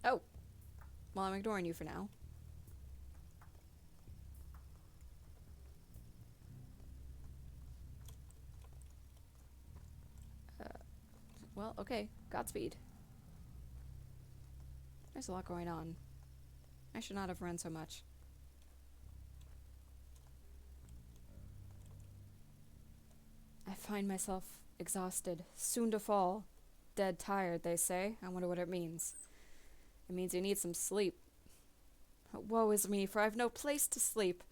Oh. Well, I'm ignoring you for now. Well, okay. Godspeed. There's a lot going on. I should not have run so much. I find myself exhausted, soon to fall. Dead tired, they say. I wonder what it means. It means you need some sleep. Woe is me, for I've no place to sleep.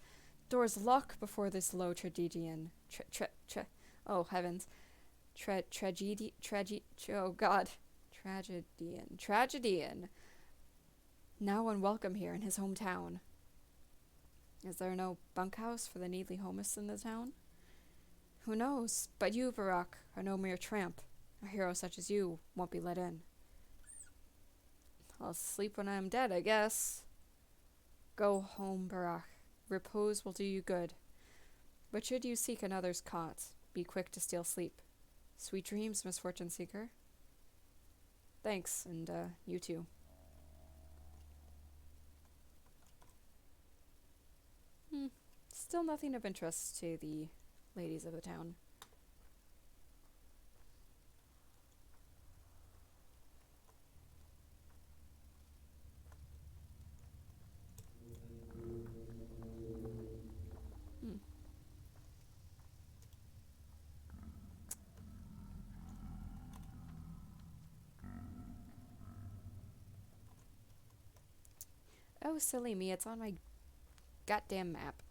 Doors lock before this low tragedian. Oh, heavens. Oh, God. Tragedian. Now unwelcome here in his hometown. Is there no bunkhouse for the needly homeless in the town? Who knows? But you, Barak, are no mere tramp. A hero such as you won't be let in. I'll sleep when I am dead, I guess. Go home, Barak. Repose will do you good. But should you seek another's cot, be quick to steal sleep. Sweet dreams, misfortune seeker. Thanks, and you too. Still nothing of interest to the ladies of the town. Oh, silly me, it's on my goddamn map.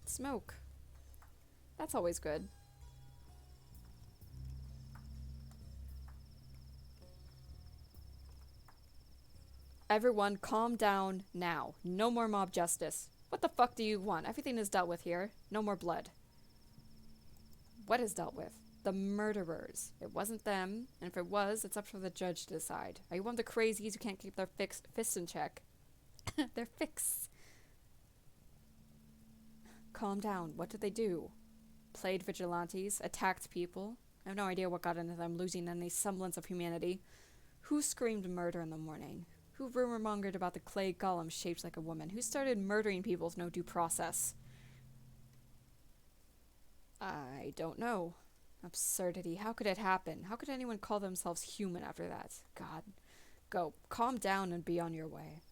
Smoke. That's always good. Everyone, calm down now. No more mob justice. What the fuck do you want? Everything is dealt with here. No more blood. What is dealt with? The murderers. It wasn't them, and if it was, it's up to the judge to decide. Are you one of the crazies who can't keep their fists in check? Their fix. Calm down. What did they do? Played vigilantes, attacked people. I have no idea what got into them losing any semblance of humanity. Who screamed murder in the morning? Who rumor-mongered about the clay golem shaped like a woman? Who started murdering people with no due process? I don't know. Absurdity. How could it happen? How could anyone call themselves human after that? God. Go. Calm down and be on your way.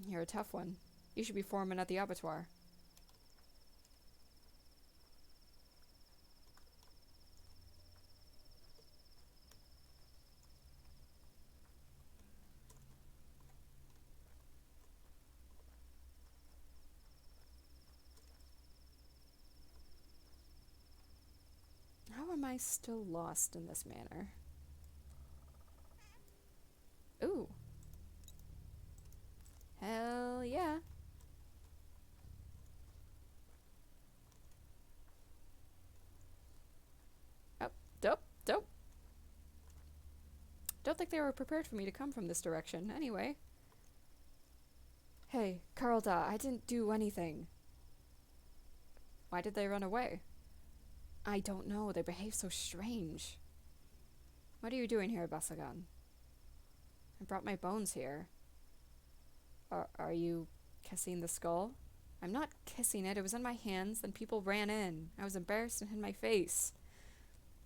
You're a tough one. You should be foreman at the abattoir. How am I still lost in this manner? Ooh. Hell yeah. Oh, dope. Don't think they were prepared for me to come from this direction. Anyway. Hey, Karlda, I didn't do anything. Why did they run away? I don't know. They behave so strange. What are you doing here, Basagan? I brought my bones here. Are you kissing the skull? I'm not kissing it. It was in my hands, then people ran in. I was embarrassed and hid my face.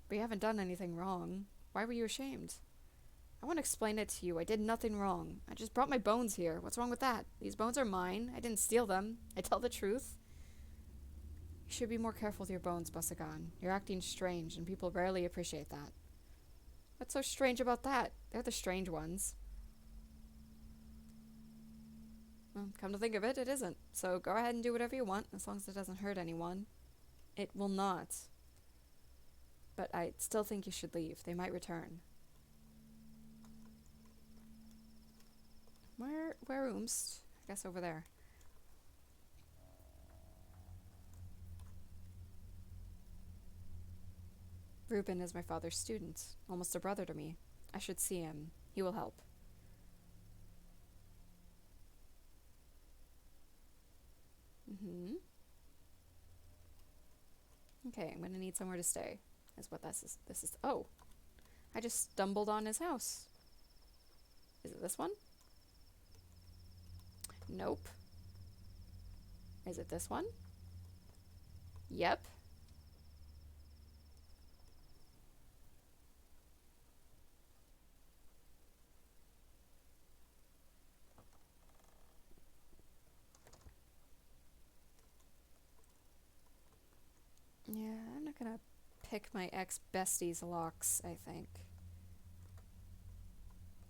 But you haven't done anything wrong. Why were you ashamed? I want to explain it to you. I did nothing wrong. I just brought my bones here. What's wrong with that? These bones are mine. I didn't steal them. I tell the truth. You should be more careful with your bones, Basagan. You're acting strange, and people rarely appreciate that. What's so strange about that? They're the strange ones. Well, come to think of it, it isn't. So go ahead and do whatever you want, as long as it doesn't hurt anyone. It will not. But I still think you should leave. They might return. Where Oomst? I guess over there. Reuben is my father's student, almost a brother to me. I should see him. He will help. Okay, I'm gonna need somewhere to stay. Is what this is. Oh, I just stumbled on his house. Is it this one? Nope. Is it this one? Yep. Yeah, I'm not gonna pick my ex-bestie's locks, I think.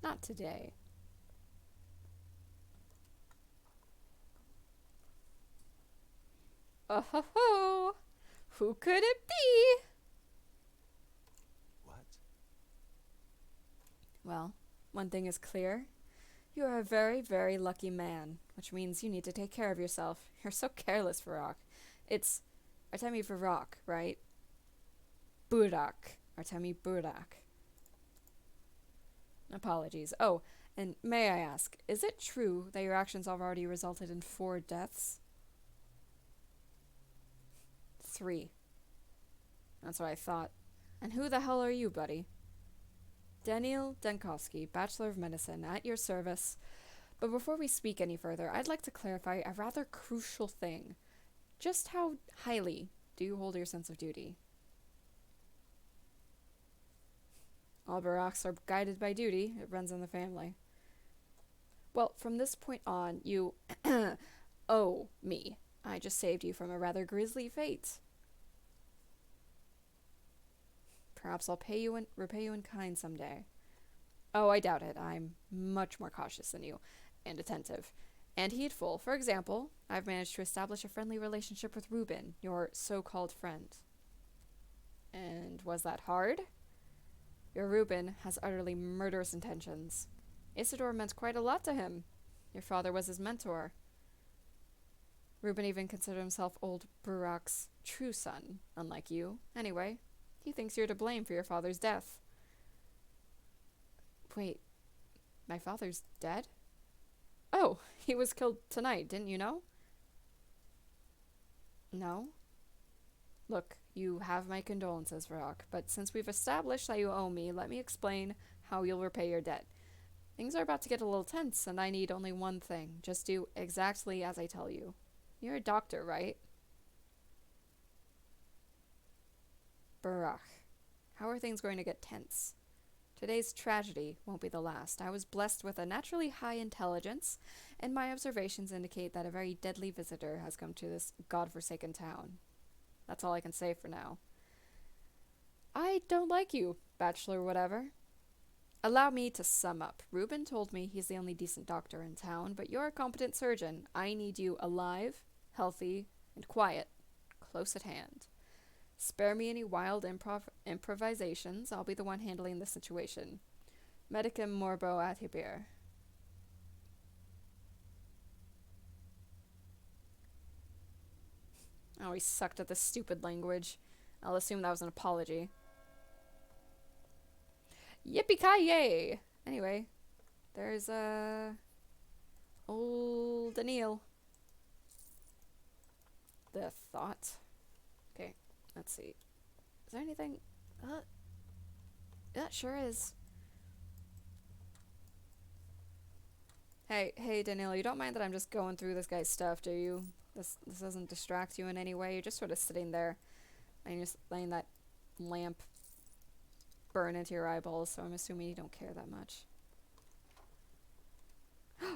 Not today. Oh ho ho! Who could it be? What? Well, one thing is clear. You are a very, very lucky man, which means you need to take care of yourself. You're so careless, Varrock. It's Artemi Varrock, right? Burak. Artemi Burak. Apologies. Oh, and may I ask, is it true that your actions have already resulted in 4 deaths? 3. That's what I thought. And who the hell are you, buddy? Daniel Denkovsky, Bachelor of Medicine, at your service. But before we speak any further, I'd like to clarify a rather crucial thing. Just how highly do you hold your sense of duty? All Baraks are guided by duty. It runs in the family. Well, from this point on, you owe me. I just saved you from a rather grisly fate. Perhaps I'll repay you in kind someday. Oh, I doubt it. I'm much more cautious than you, and attentive, and heedful. For example, I've managed to establish a friendly relationship with Reuben, your so-called friend. And was that hard? Your Reuben has utterly murderous intentions. Isidore meant quite a lot to him. Your father was his mentor. Reuben even considered himself old Burak's true son, unlike you. Anyway, he thinks you're to blame for your father's death. Wait, my father's dead? Oh, he was killed tonight, didn't you know? No? Look, you have my condolences, Varrock, but since we've established that you owe me, let me explain how you'll repay your debt. Things are about to get a little tense, and I need only one thing. Just do exactly as I tell you. You're a doctor, right? Varrock, how are things going to get tense? Today's tragedy won't be the last. I was blessed with a naturally high intelligence, and my observations indicate that a very deadly visitor has come to this godforsaken town. That's all I can say for now. I don't like you, bachelor whatever. Allow me to sum up. Reuben told me he's the only decent doctor in town, but you're a competent surgeon. I need you alive, healthy, and quiet, close at hand. Spare me any wild improvisations. I'll be the one handling the situation. Medicum morbo adhibir. Oh, he sucked at this stupid language. I'll assume that was an apology. Yippee-ki-yay! Anyway, there's, old Daniil. The thought. Okay, let's see. Is there anything? Yeah, sure is. Hey, Daniil, you don't mind that I'm just going through this guy's stuff, do you? This doesn't distract you in any way. You're just sort of sitting there and you're just letting that lamp burn into your eyeballs, so I'm assuming you don't care that much.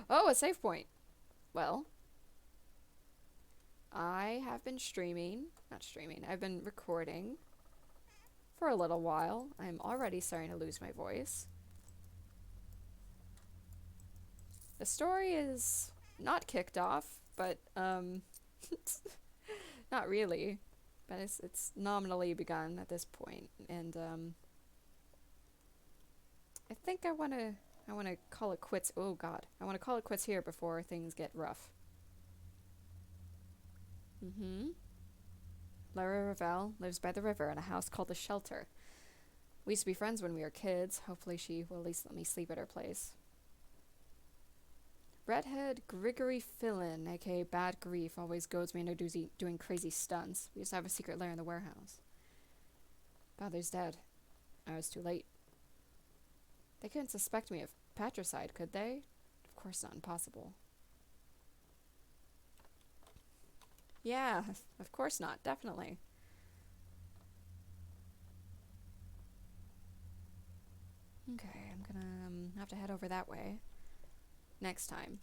Oh, a save point! Well, I have been I've been recording for a little while. I'm already starting to lose my voice. The story is not kicked off, but, not really. But it's nominally begun at this point, and, I think I wanna call it quits. Oh god. I wanna call it quits here before things get rough. Lara Ravel lives by the river in a house called the Shelter. We used to be friends when we were kids. Hopefully she will at least let me sleep at her place. Redhead Grigory Fillin, aka Bad Grief, always goads me into doing crazy stunts. We used to have a secret lair in the warehouse. Father's dead. I was too late. They couldn't suspect me of patricide, could they? Of course not, impossible. Yeah, of course not, definitely. Okay, I'm gonna have to head over that way. Next time.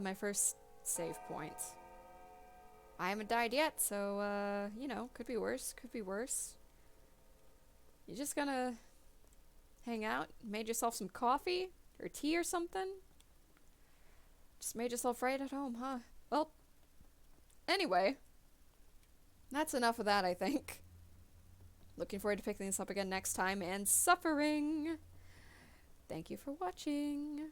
My first save point. I haven't died yet, so, you know, could be worse. You just gonna hang out? Made yourself some coffee? Or tea or something? Just made yourself right at home, huh? Well, anyway. That's enough of that, I think. Looking forward to picking this up again next time, and suffering! Thank you for watching.